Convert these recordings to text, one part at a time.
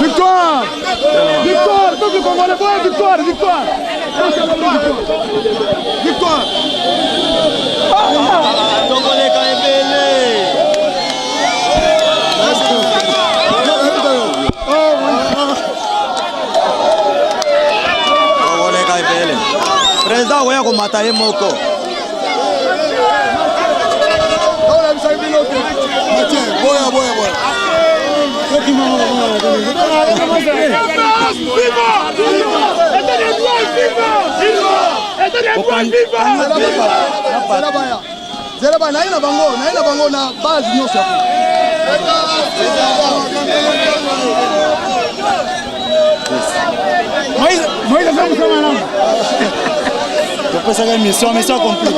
Victoire! Victoire! Peuple congolais, victoire! Victoire! Victoire! Congolais Kaebele! Congolais Kaebele! Président Oya Komata Moko! Boya! Mission accomplie.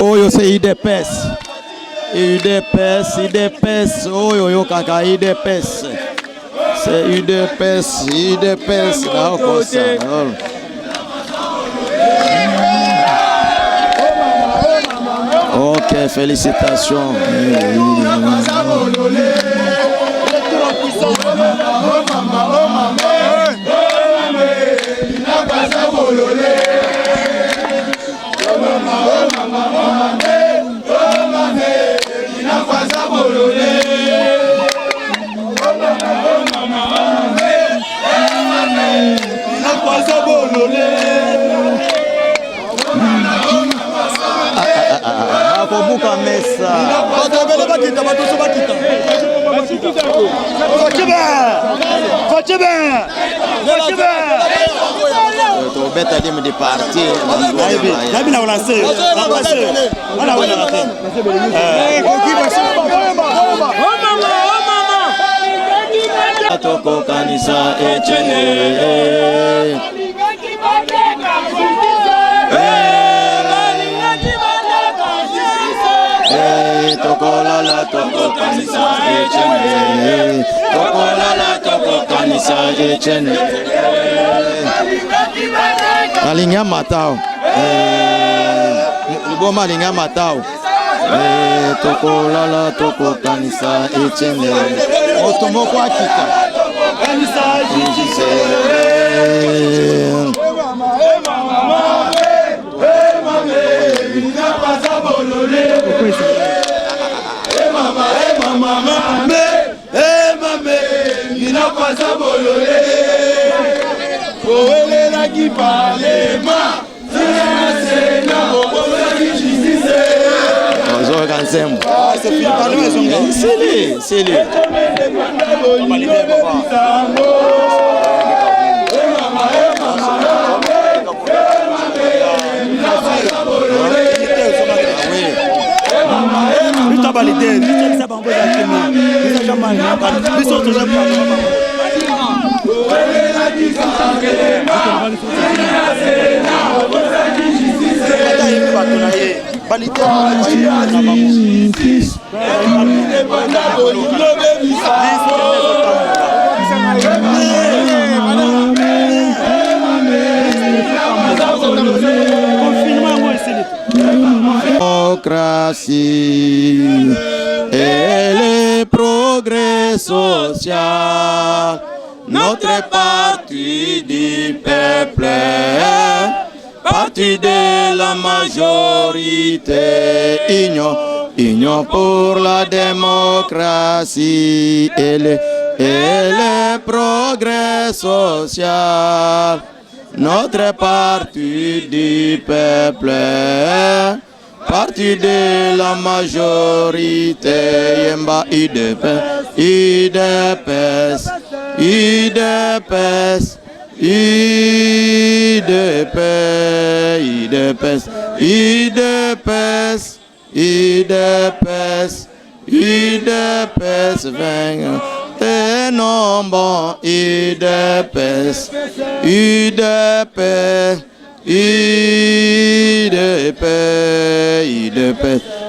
Oh yo c'est UDPS. UDPS, oh yo kaka UDPS. C'est UDPS, là comme ça. Ok, félicitations. Akobuka mesa. Beta dim de parti. Nabi na lancer. Toko kanisa echene. Toko kanisa echene. Toko kanisa echene. Alinga matao. Liboma alinga matao. Toko kanisa echene. Otomo kwa kita. Kanisa c'est lui. Démocratie et le progrès social, notre parti du peuple, parti de la majorité, union pour la démocratie et le progrès social. Notre parti du peuple, parti de la majorité, Yemba UDPS, UDPS, UDPS, UDPS, UDPS, UDPS, UDPS, et non bon, UDPS, UDPS, UDPS,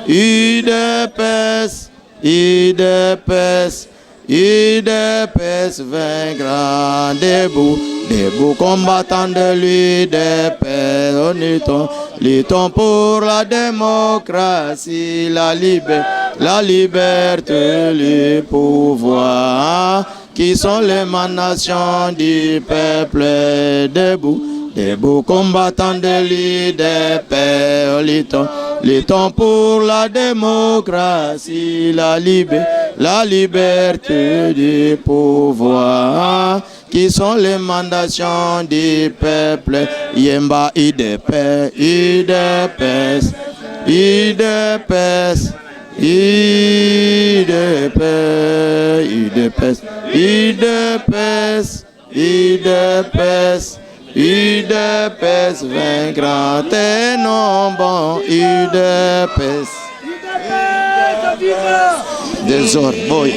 UDPS, UDPS, UDPS vaincra. Debout combattants de l'UDPS, luttons pour la démocratie, la liberté, le pouvoir, qui sont l'émanation du peuple. Debout combattants de l'UDPS, luttons pour la démocratie, la liberté du pouvoir, qui sont les mandations du peuple. Yemba UDPS, UDPS, UDPS, UDPS, UDPS, UDPS, UDPS vaincra, tes non bon UDPS. Désordre, boy.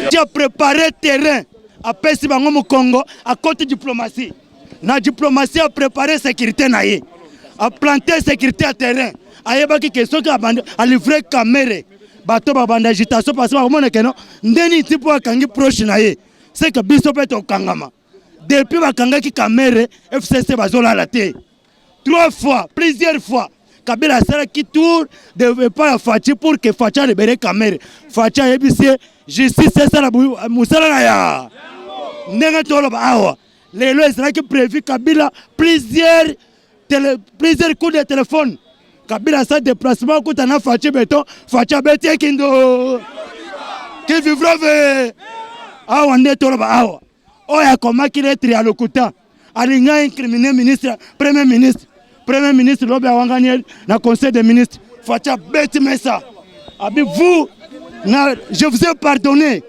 Tu as préparé terrain à Pessi Bango Congo à côté diplomatie. La diplomatie a préparé sécurité naïe, a planté sécurité à terrain. A yebaki question a livré caméra. Bateau babanda agitation parce que on est non. Ndeni tipo akangi proche naïe. C'est que biso peut au kangama. Depuis bakanga ki caméra FCC bazola la té. 3 fois, plusieurs fois. Kabila sera qui tour devait pas Fachi pour que Facha libère caméra. Facha ebisi justice c'est ça la musala ya. Nenga tolo ba awa. Les lois sera qui prévu Kabila plusieurs coups de téléphone. Kabila sa déplacement kutana Fachi beton, Facha beti kindo. Qui vivra ve. Awa ne tolo ba awa. Oya comment qu'il est trialokuta. Alinga incriminé ministre, premier ministre. Premier ministre Lobe Awangani na conseil des ministres. Facha bête ça. Abi vous, je vous ai pardonné,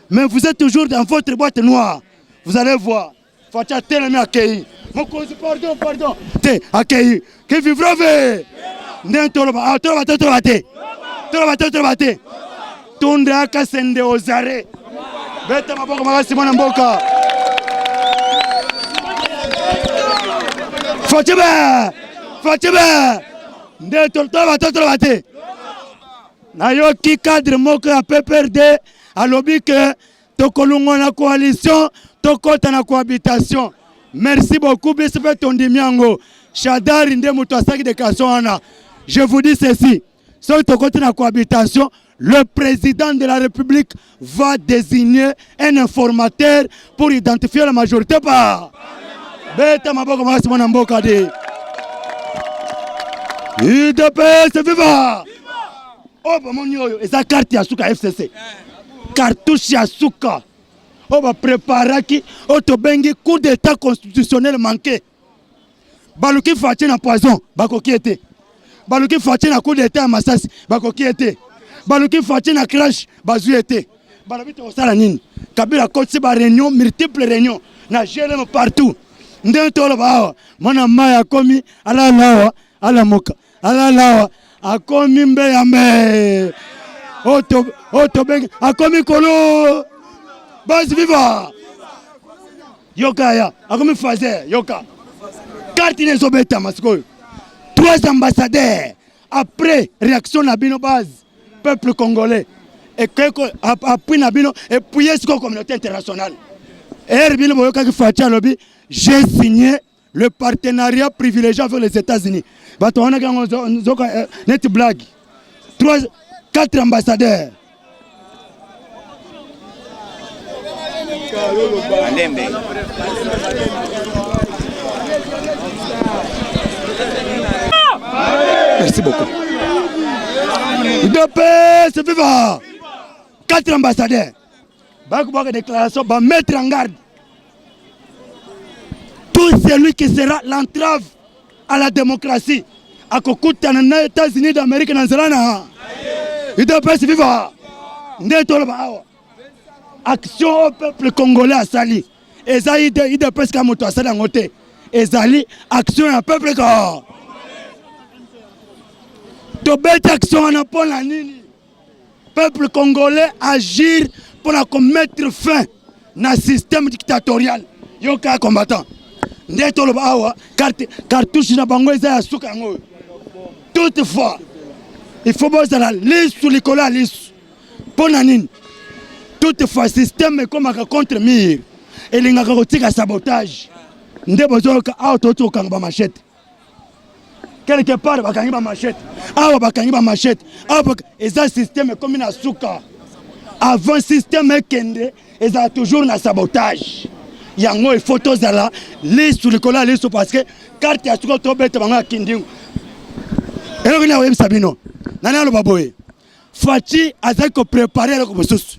mais vous êtes toujours dans votre boîte noire. Vous allez voir. Facha tellement accueilli. Mon conseil, pardon. T'es accueilli. Que vivra ve. Nen toloba, toloba. Tundra kasende ozare. Bête maboko magasi mwana mboka. Fatima nde toloba te nayoki cadre moko ya PPRD alobi ke tokolongo na coalition tokota na cohabitation. Merci beaucoup biso pe tondimi yango Shadari nde moto asaki déclaration wana. Je vous dis ceci, si tokota na cohabitation, le président de la République va désigner un informateur pour identifier la majorité par Beta maboko magasi mwana mboka de UDPS viva. Oba monyoyo eza carte ya suka FCC. Cartouche ya suka. Oba préparaki otobengi coup d'état constitutionnel manqué. Baluki Fachi na poison bakoki ete. Baluki Fachi na coup d'état Masasi bakoki ete. Baluki Fachi na crash bazu ete. Balabito osala nini? Kabila kotsi ba réunion, multiples réunions na GLM partout. Ndenge toloba awa mwana maya akomi alalawa alamoka alalawa akomi mbeyambe oto bengi akomi kolo base viva yoka ya akomi fazer yoka carte ne zobeta masikoyo 3 ambassadeurs après réaction na bino base peuple congolais et que appui na bino et puis est communauté internationale et bino boyoka ki Facha lobby. J'ai signé le partenariat privilégié avec les États-Unis. On a net blague. 4 ambassadeurs. Merci beaucoup. UDPS viva. 4 ambassadeurs. Bakubaka déclaration, va mettre en garde tout celui qui sera l'entrave à la démocratie. À Kokuta, dans les États-Unis d'Amérique, dans Zelana. UDPS viva. Action au peuple congolais à Sali. Ezali UDPS Kamoto à Sali en côté. Ezali action au peuple congolais. To bête action en appel la nini. Peuple congolais agir pour mettre fin à système dictatorial. Yoka combattant. Ndetolo bawa cartouche na bango eza ya suka ngo. Toutefois, il faut bosser la liste sur les colas liste. Ponanine. Toutefois, système comme un contre-mire. Et les gens qui ont sabotage. Ndé bozoloka auto kanga machette. Quelque part bakangi ba machette. Awa bakangi ba machette. Awa eza système comme na suka. Avant système kende, eza toujours na sabotage. Yango il faut tozala liste sur les colas liste parce que carte ya suka to bête banga kindingu. Et là on Sabino. Nana lo baboye. Fachi azako préparer le komosusu.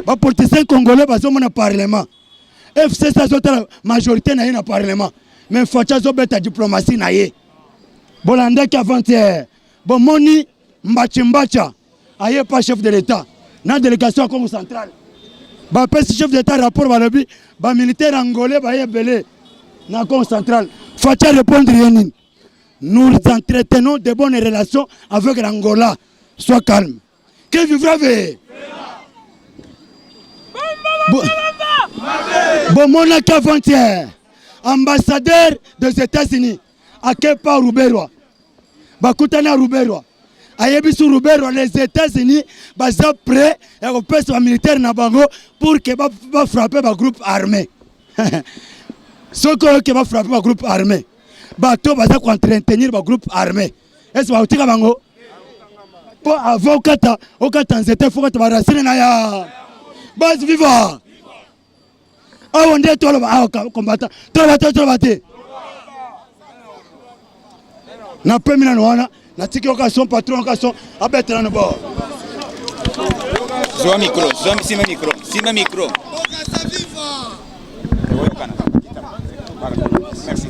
Les politiciens congolais sont dans le Parlement. FC ça la majorité dans le Parlement. Mais Fachi a la diplomatie. Bolanda qui avant-hier. Bon Moni Mbacha aye pas chef de l'État. Dans la délégation Congo centrale. Ba chef d'État rapport ba lobi ba militaire angolais ba yebele na Congo centrale. Fachi répondre rien. Nous entretenons de bonnes relations avec l'Angola. Sois calme. Que vivra ve? Bon, mon avant-hier, ambassadeur des États-Unis, à Kepa Ruberwa, Bakutana Ruberwa, à Yebisu Ruberwa, les États-Unis, sont prêts à faire militaire Nabango pour que va frapper le groupe armé. Ce qui va frapper le groupe armé, bateau va entretenir le groupe armé. Est-ce que vous avez dit pour avant au Katan, c'était fou que tu vas raciner na base viva. Ah on dit toi le combattant. Toi. Na premier na na tiki occasion patron occasion abetra no bord. Zoa micro, sima micro. Merci.